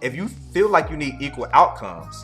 if you feel like you need equal outcomes,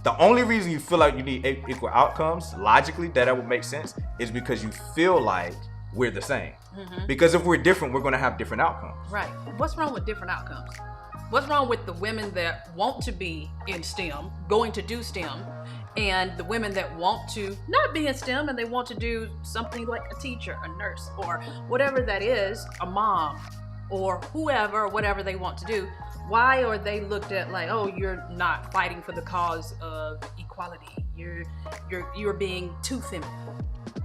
the only reason you feel like you need equal outcomes, logically, that would make sense, is because you feel like we're the same. Because if we're different, we're going to have different outcomes. Right. What's wrong with different outcomes? What's wrong with the women that want to be in STEM, going to do STEM, and the women that want to not be in STEM and they want to do something like a teacher, a nurse, or whatever that is, a mom, or whoever, or whatever they want to do? Why are they looked at like, oh, you're not fighting for the cause of equality? You're being too feminine.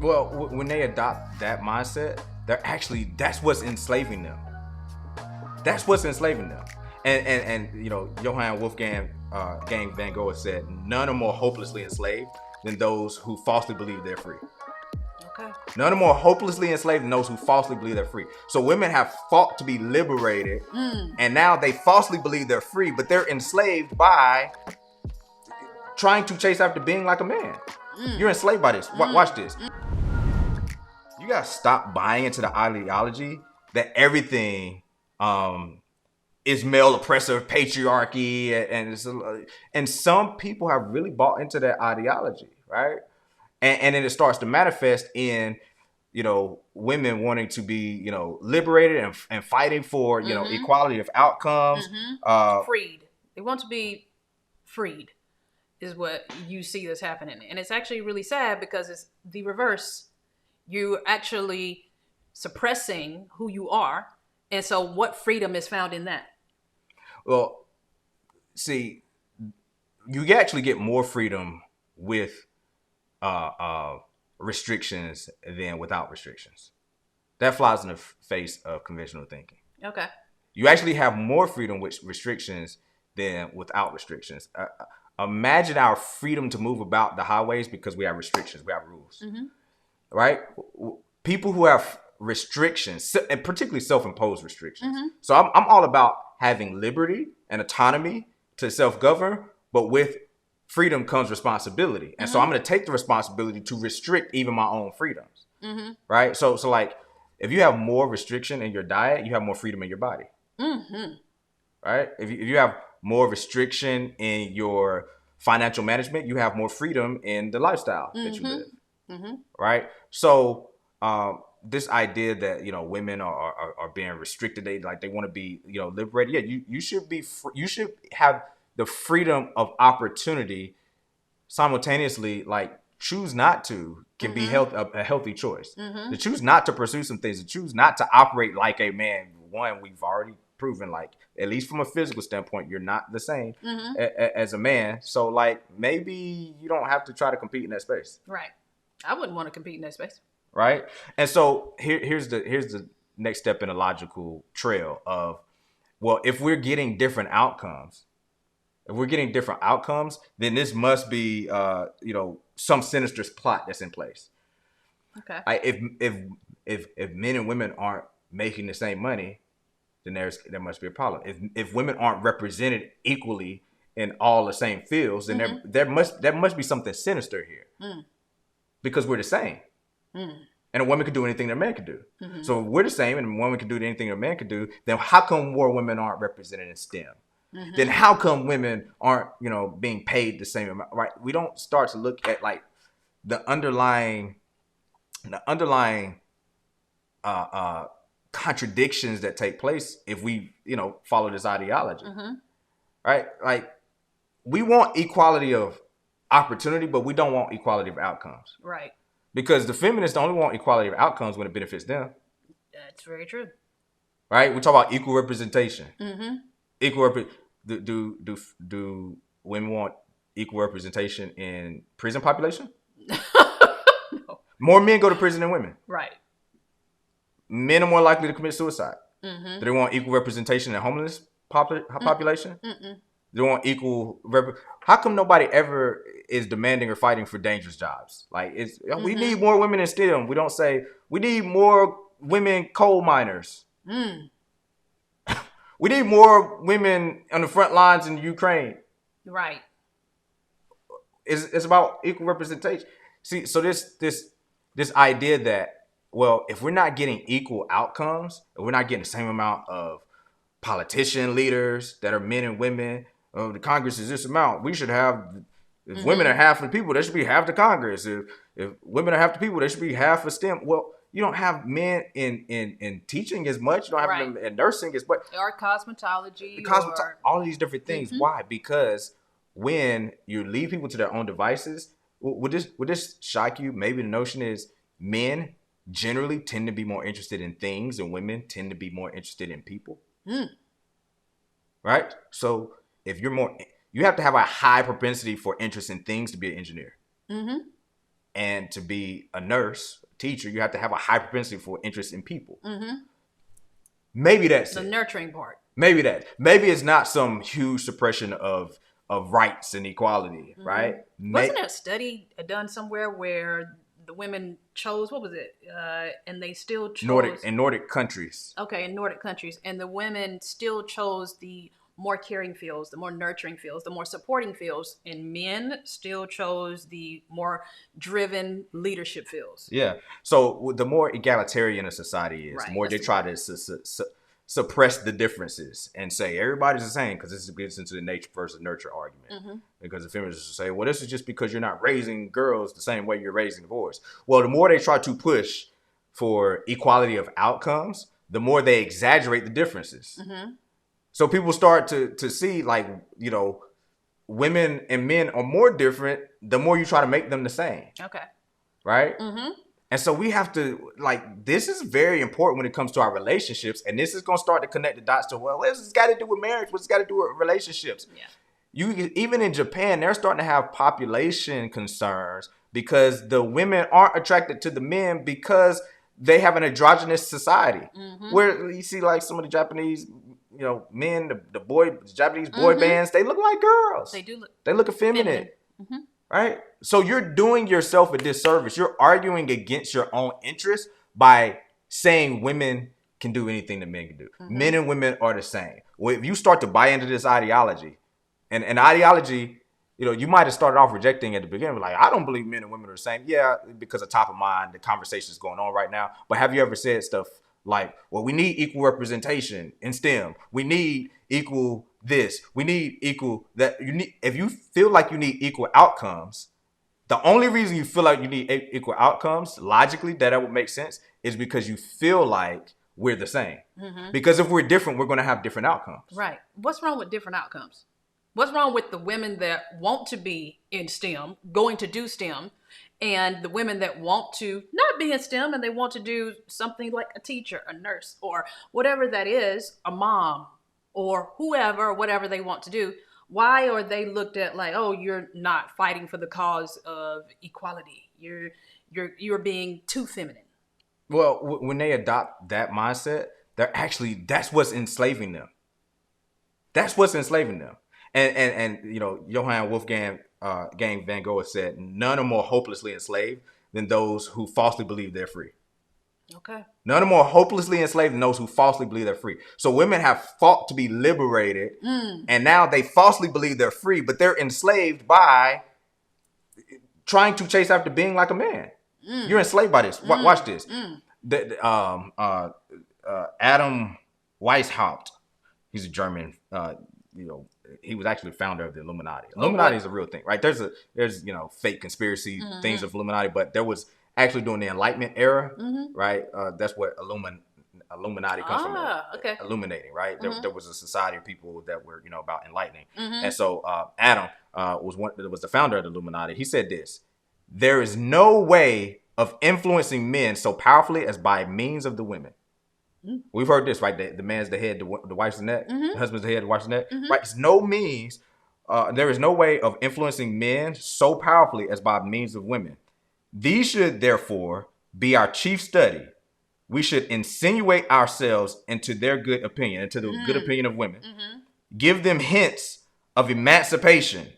Well, when they adopt that mindset, that's what's enslaving them. That's what's enslaving them. And you know, Johann Wolfgang Gang Van Gogh said, none are more hopelessly enslaved than those who falsely believe they're free. Okay. None are more hopelessly enslaved than those who falsely believe they're free. So women have fought to be liberated, and now they falsely believe they're free, but they're enslaved by trying to chase after being like a man. You're enslaved by this. Watch this. You gotta stop buying into the ideology that everything is male oppressive patriarchy, and some people have really bought into that ideology, right? And then it starts to manifest in, you know, women wanting to be, you know, liberated and fighting for, you know, equality of outcomes. Freed. They want to be freed is what you see that's happening. And it's actually really sad because it's the reverse. You're actually suppressing who you are. And so what freedom is found in that? Well, see, you actually get more freedom with restrictions than without restrictions. That flies in the face of conventional thinking. Okay. You actually have more freedom with restrictions than without restrictions. Imagine our freedom to move about the highways because we have restrictions, we have rules, right? People who have restrictions, and particularly self-imposed restrictions. So I'm all about having liberty and autonomy to self-govern, but with freedom comes responsibility. And so I'm going to take the responsibility to restrict even my own freedoms, right? So like, if you have more restriction in your diet, you have more freedom in your body, right? If you have more restriction in your financial management, you have more freedom in the lifestyle that you live, right? So this idea that, you know, women are being restricted, they want to be, you know, liberated. Yeah, you should be. You should have the freedom of opportunity. Simultaneously, like, choose not to can be a healthy choice. To choose not to pursue some things, to choose not to operate like a man. One, we've already proven, like, at least from a physical standpoint, you're not the same as a man. So, like, maybe you don't have to try to compete in that space. Right. I wouldn't want to compete in that space. Right. And so here's the next step in a logical trail of, well, if we're getting different outcomes, then this must be, you know, some sinister plot that's in place. Okay. If men and women aren't making the same money, then there must be a problem. If women aren't represented equally in all the same fields, then there must be something sinister here, because we're the same. And a woman can do anything that a man can do. So if we're the same, and a woman can do anything that a man can do, then how come more women aren't represented in STEM? Then how come women aren't, you know, being paid the same amount, right? We don't start to look at, like, the underlying contradictions that take place if we, you know, follow this ideology, right? Like, we want equality of opportunity, but we don't want equality of outcomes. Right. Because the feminists only want equality of outcomes when it benefits them. That's very true. Right? We talk about equal representation. Do women want equal representation in prison population? No. More men go to prison than women. Right. Men are more likely to commit suicide. Do they want equal representation in homeless population? They want equal. How come nobody ever is demanding or fighting for dangerous jobs? Like, we need more women in STEM. We don't say we need more women coal miners. We need more women on the front lines in Ukraine. Right. It's about equal representation. See, so this idea that, well, if we're not getting equal outcomes, if we're not getting the same amount of politician leaders that are men and women. The Congress is this amount. We should have, if women are half the people, there should be half the Congress. If women are half the people, there should be half of STEM. Well, you don't have men in teaching as much. You don't have them in nursing as much. Or cosmetology. All of these different things. Why? Because when you leave people to their own devices, would this shock you? Maybe the notion is men generally tend to be more interested in things and women tend to be more interested in people. Right? So if you're more, you have to have a high propensity for interest in things to be an engineer. And to be a nurse, teacher, you have to have a high propensity for interest in people. Maybe that's the nurturing part. Maybe it's not some huge suppression of rights and equality, right? Wasn't there a study done somewhere where the women chose, what was it? And they still chose Nordic countries. Okay, in Nordic countries, and the women still chose the more caring fields, the more nurturing fields, the more supporting fields, and men still chose the more driven leadership fields. Yeah. So the more egalitarian a society is, the more they try to suppress the differences and say everybody's the same, because this gets into the nature versus nurture argument. Because the feminists say, well, this is just because you're not raising girls the same way you're raising boys. Well, the more they try to push for equality of outcomes, the more they exaggerate the differences. So people start to see, like, you know, women and men are more different the more you try to make them the same. Okay. Right? And so we have to, like, this is very important when it comes to our relationships. And this is going to start to connect the dots to, well, what's got to do with marriage? What's got to do with relationships? Even in Japan, they're starting to have population concerns because the women aren't attracted to the men because they have an androgynous society. Where you see, like, some of the Japanese, you know, men, the Japanese boy bands, they look like girls. They do. They look effeminate. Right? So you're doing yourself a disservice. You're arguing against your own interests by saying women can do anything that men can do. Men and women are the same. Well, if you start to buy into this ideology, and ideology, you know, you might have started off rejecting at the beginning, like, I don't believe men and women are the same. Yeah, because of top of mind, the conversation is going on right now. But have you ever said stuff like, well, we need equal representation in STEM. We need equal this. We need equal that. If you feel like you need equal outcomes, the only reason you feel like you need equal outcomes, logically, that would make sense, is because you feel like we're the same. Because if we're different, we're going to have different outcomes. Right. What's wrong with different outcomes? What's wrong with the women that want to be in STEM, going to do STEM, and the women that want to not be in STEM and they want to do something like a teacher, a nurse, or whatever that is, a mom, or whoever, or whatever they want to do? Why are they looked at like, oh, you're not fighting for the cause of equality? You're being too feminine. Well, when they adopt that mindset, that's what's enslaving them. That's what's enslaving them. And you know, Johann Wolfgang Van Gogh said, none are more hopelessly enslaved than those who falsely believe they're free. Okay. None are more hopelessly enslaved than those who falsely believe they're free. So women have fought to be liberated, and now they falsely believe they're free, but they're enslaved by trying to chase after being like a man. You're enslaved by this. Watch this. Adam Weishaupt, he's a German, you know, he was actually the founder of the Illuminati. Illuminati is a real thing, right? There's you know, fake conspiracy things of Illuminati, but there was actually during the Enlightenment era, right? That's what Illuminati comes from. Okay. Illuminating, right? There was a society of people that were, you know, about enlightening. And so Adam was the founder of the Illuminati. He said this: there is no way of influencing men so powerfully as by means of the women. We've heard this, right? The man's the head, the wife's the neck. The husband's the head, the wife's the neck. Right? It's no means. There is no way of influencing men so powerfully as by means of women. These should therefore be our chief study. We should insinuate ourselves into their good opinion, into the good opinion of women. Give them hints of emancipation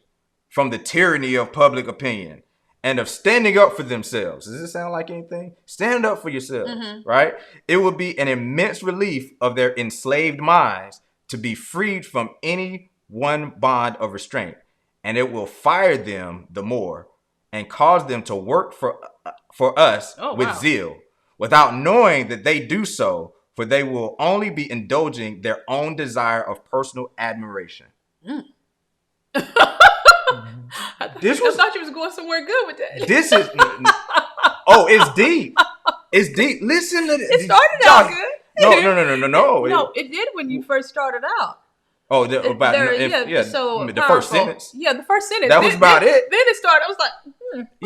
from the tyranny of public opinion and of standing up for themselves. Does this sound like anything? Stand up for yourselves, right? It would be an immense relief of their enslaved minds to be freed from any one bond of restraint, and it will fire them the more and cause them to work for us with zeal, without knowing that they do so for they will only be indulging their own desire of personal admiration. I thought you was going somewhere good with that. This is it's deep. It's deep. Listen to this. It started out good. No. It did when you first started out. Oh, the first sentence. Yeah, the first sentence. That was about it. Then it started. I was like,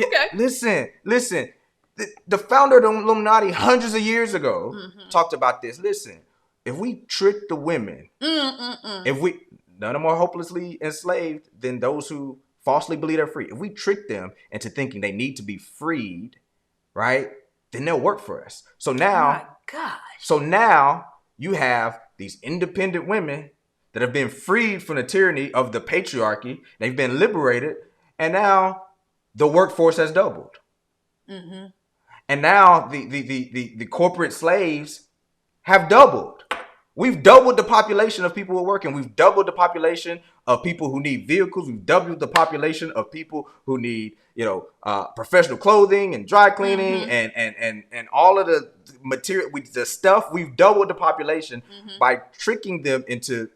okay. Listen. The founder of the Illuminati hundreds of years ago talked about this. Listen, if we trick the women, if we none are more hopelessly enslaved than those who falsely believe they're free. If we trick them into thinking they need to be freed, right, then they'll work for us. So now, you have these independent women that have been freed from the tyranny of the patriarchy. They've been liberated, and now the workforce has doubled. Mm-hmm. And now the corporate slaves have doubled. We've doubled the population of people who are working. We've doubled the population of people who need vehicles. We've doubled the population of people who need, professional clothing and dry cleaning and all of the material, the stuff. We've doubled the population by tricking them into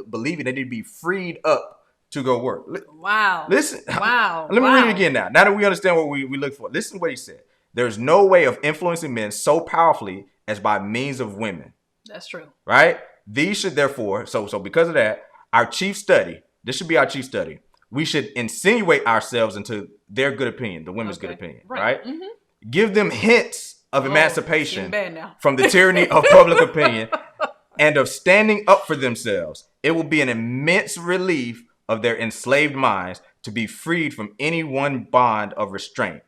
believing they need to be freed up to go work. Wow. Listen. Wow. Let me read it again now. Now that we understand what we look for. Listen to what he said. There's no way of influencing men so powerfully as by means of women. That's true. Right? These should therefore, so because of that, this should be our chief study. We should insinuate ourselves into their good opinion, the women's good opinion, right? Mm-hmm. Give them hints of emancipation from the tyranny of public opinion and of standing up for themselves. It will be an immense relief of their enslaved minds to be freed from any one bond of restraint.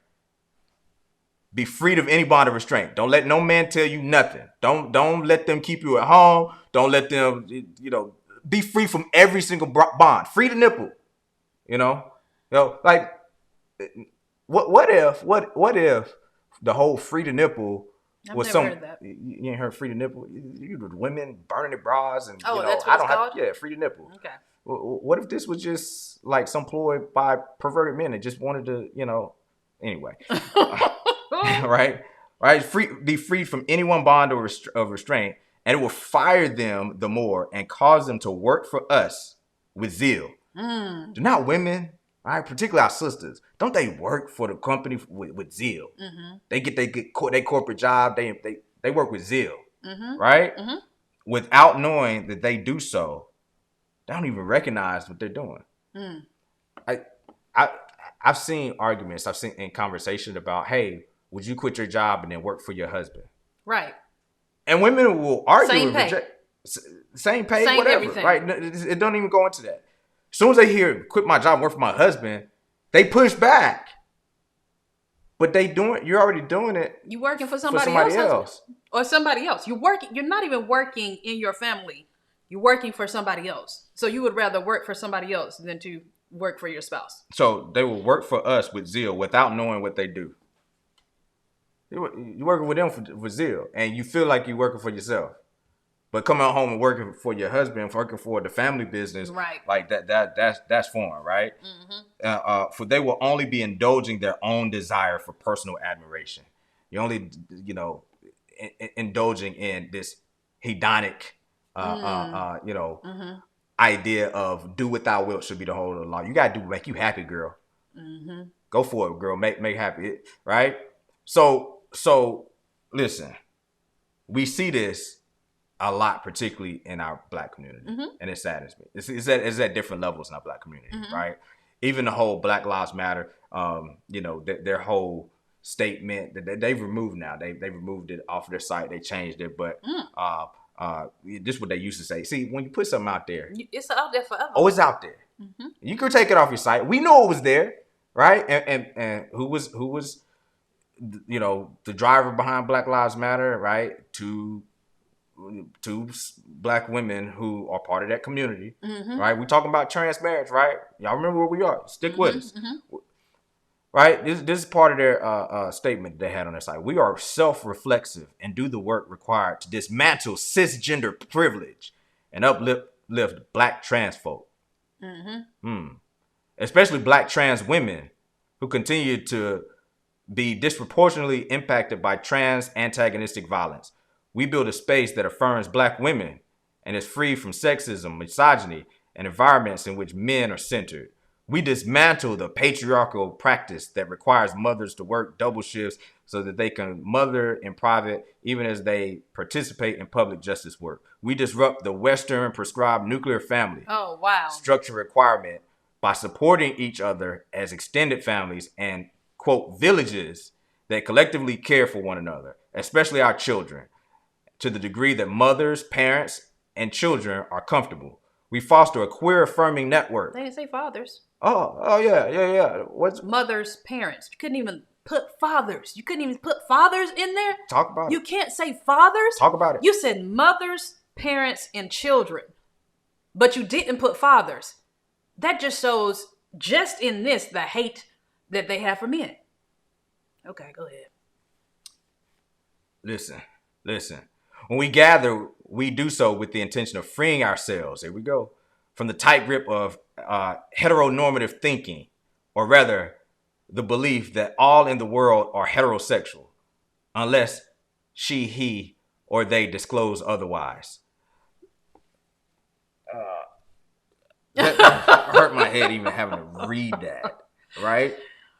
Be freed of any bond of restraint. Don't let no man tell you nothing. Don't let them keep you at home. Don't let them, be free from every single bond. Free the nipple. Like what if the whole free the nipple was some? Heard that. You ain't heard free the nipple? You women burning their bras and that's what it's called? Free the nipple. Okay. What if this was just like some ploy by perverted men that just wanted to, anyway. Right? Be freed from any one bond of restraint, and it will fire them the more and cause them to work for us with zeal. Do not women, right? Particularly our sisters, don't they work for the company with zeal? Mm-hmm. They get their corporate job. They work with zeal, right? Mm-hmm. Without knowing that they do so, they don't even recognize what they're doing. Mm. I've seen arguments. I've seen in conversation about, hey, would you quit your job and then work for your husband? Right. And women will argue same with pay. Same pay, same whatever. Everything. Right? It don't even go into that. As soon as they hear quit my job, work for my husband, they push back. But you're already doing it. You working for somebody else. Or somebody else. You're not even working in your family. You're working for somebody else. So you would rather work for somebody else than to work for your spouse. So they will work for us with zeal without knowing what they do. You're working with them for zeal, and you feel like you're working for yourself. But coming home and working for your husband, working for the family business, right? Like that's foreign, right? Mm-hmm. For they will only be indulging their own desire for personal admiration. You're only, indulging in this hedonic, idea of do what thou wilt should be the whole of the law. You gotta do make you happy, girl. Mm-hmm. Go for it, girl. Make happy, right? So listen, we see this a lot, particularly in our Black community, and it saddens me. It's at different levels in our Black community, right? Even the whole Black Lives Matter, their whole statement that they've removed now. They removed it off of their site. They changed it, but this is what they used to say. See, when you put something out there, it's out there forever. Oh, it's out there. Mm-hmm. You could take it off your site. We know it was there, right? And who was the driver behind Black Lives Matter, right? Two Black women who are part of that community, right? We talking about trans marriage, right? Y'all remember where we are. Stick with us, right? This is part of their statement they had on their site. We are self-reflexive and do the work required to dismantle cisgender privilege and uplift Black trans folk, especially Black trans women who continue to be disproportionately impacted by trans antagonistic violence. We build a space that affirms Black women and is free from sexism, misogyny, and environments in which men are centered. We dismantle the patriarchal practice that requires mothers to work double shifts so that they can mother in private, even as they participate in public justice work. We disrupt the Western prescribed nuclear family structure requirement by supporting each other as extended families and, quote, villages that collectively care for one another, especially our children, to the degree that mothers, parents, and children are comfortable. We foster a queer affirming network. They didn't say fathers. Oh, yeah. What's mothers, parents? You couldn't even put fathers. You couldn't even put fathers in there. Talk about it. You can't say fathers. Talk about it. You said mothers, parents, and children, but you didn't put fathers. That just shows, just in this, the hate that they have for men. Okay, go ahead. Listen. When we gather, we do so with the intention of freeing ourselves. Here we go. From the tight grip of heteronormative thinking, or rather, the belief that all in the world are heterosexual, unless she, he, or they disclose otherwise. That hurt my head even having to read that, right?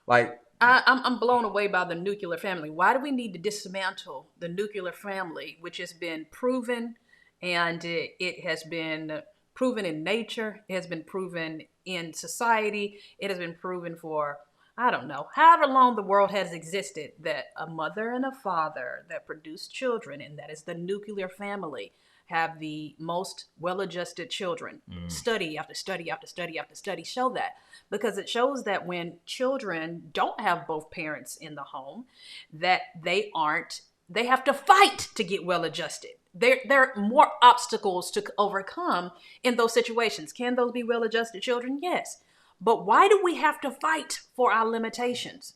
Like, I'm blown away by the nuclear family. Why do we need to dismantle the nuclear family, which has been proven, and it has been proven in nature, it has been proven in society, it has been proven for, I don't know, however long the world has existed, that a mother and a father that produce children, and that is the nuclear family, have the most well-adjusted children. Study after study after study after study show that. Because it shows that when children don't have both parents in the home, that they have to fight to get well-adjusted. There are more obstacles to overcome in those situations. Can those be well-adjusted children? Yes. But why do we have to fight for our limitations?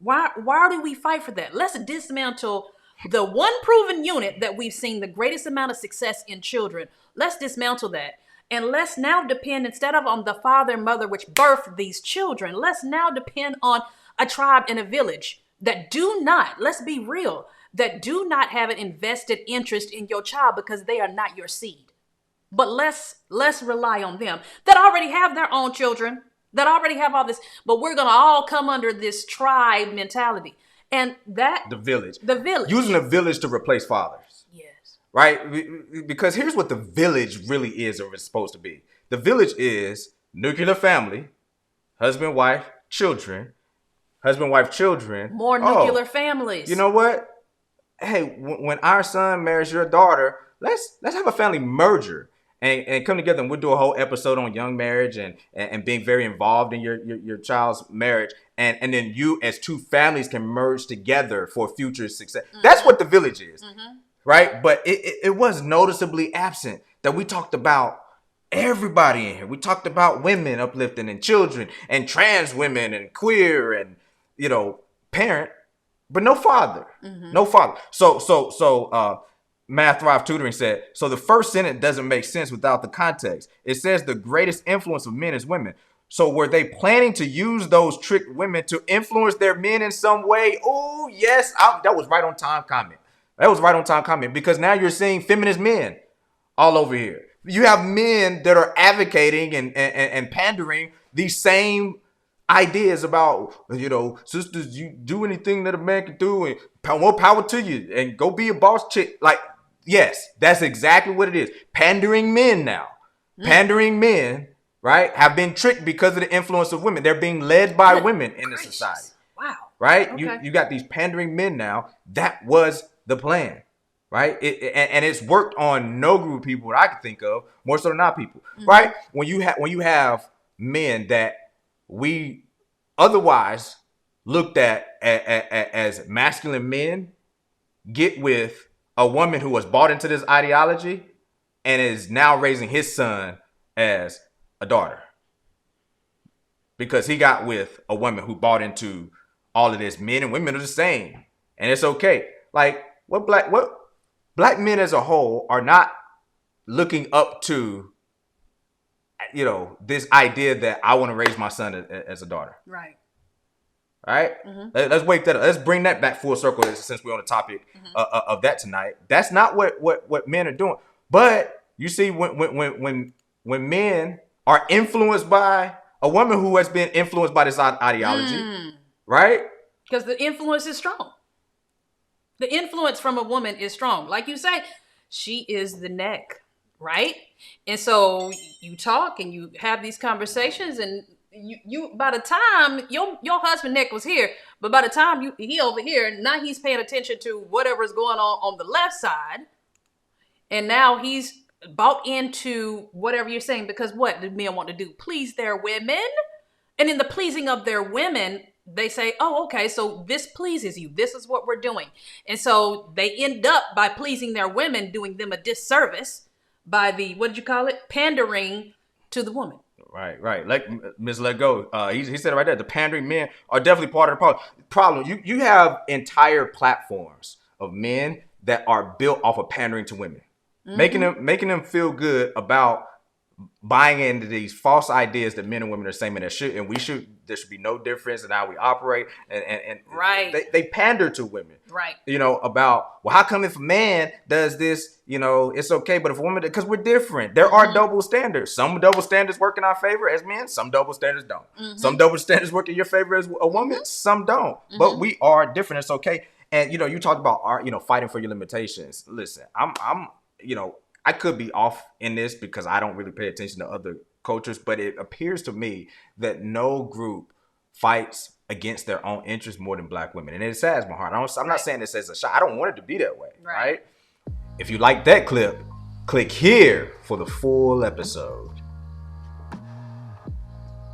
Why do we fight for that? Let's dismantle the one proven unit that we've seen the greatest amount of success in children. Let's dismantle that. And let's now depend, instead of on the father and mother which birthed these children, let's now depend on a tribe and a village that do not, let's be real, that do not have an invested interest in your child because they are not your seed. But let's rely on them that already have their own children, that already have all this, but we're going to all come under this tribe mentality. And that... The village. Using the village to replace fathers. Yes. Right? Because here's what the village really is, or is supposed to be. The village is nuclear family, husband, wife, children. More nuclear families. You know what? Hey, when our son marries your daughter, let's have a family merger and come together, and we'll do a whole episode on young marriage and being very involved in your child's marriage. And then you as two families can merge together for future success. That's what the village is, right? But it was noticeably absent that we talked about everybody in here. We talked about women uplifting and children and trans women and queer and, parent, but no father. No father. So Math Thrive Tutoring said, so the first sentence doesn't make sense without the context. It says the greatest influence of men is women. So were they planning to use those tricked women to influence their men in some way? Oh, yes. That was right on time comment. Because now you're seeing feminist men all over here. You have men that are advocating and pandering these same ideas about, sisters, you do anything that a man can do and more power to you and go be a boss chick. Like, yes, that's exactly what it is. Pandering men now. Pandering men, right, have been tricked because of the influence of women. They're being led by women in the society. Wow. Right? Okay. You got these pandering men now. That was the plan. Right? And it's worked on no group of people that I can think of, more so than not people. Right? When you have men that we otherwise looked at as masculine men get with a woman who was bought into this ideology and is now raising his son as a daughter because he got with a woman who bought into all of this. Men and women are the same, and it's okay. Like what black men as a whole are not looking up to, this idea that I want to raise my son as a daughter. Right. right? Let's wake that up. Let's bring that back full circle since we're on the topic of that tonight. That's not what men are doing. But you see, when men are influenced by a woman who has been influenced by this ideology, right? Because the influence is strong. The influence from a woman is strong. Like you say, she is the neck, right? And so you talk and you have these conversations, and you by the time your husband neck was here, but by the time he over here, now he's paying attention to whatever's going on the left side, and now he's bought into whatever you're saying, because what do men want to do? Please their women. And in the pleasing of their women, they say, oh, okay, so this pleases you. This is what we're doing. And so they end up by pleasing their women, doing them a disservice by the, what did you call it? Pandering to the woman. Right. Like Ms. Let Go, he said it right there. The pandering men are definitely part of the problem. You have entire platforms of men that are built off of pandering to women, making them feel good about buying into these false ideas that men and women are saying that there should be no difference in how we operate, and right. They pander to women, right? About, well, how come if a man does this, it's okay, but if a woman, because we're different. There are double standards. Some double standards work in our favor as men. Some double standards don't. Some double standards work in your favor as a woman. Some don't. But we are different. It's okay. And you talked about fighting for your limitations. Listen, I'm I could be off in this because I don't really pay attention to other cultures, but it appears to me that no group fights against their own interests more than Black women. And it saddens my heart. I'm not saying this as a shot. I don't want it to be that way, right? If you like that clip, click here for the full episode.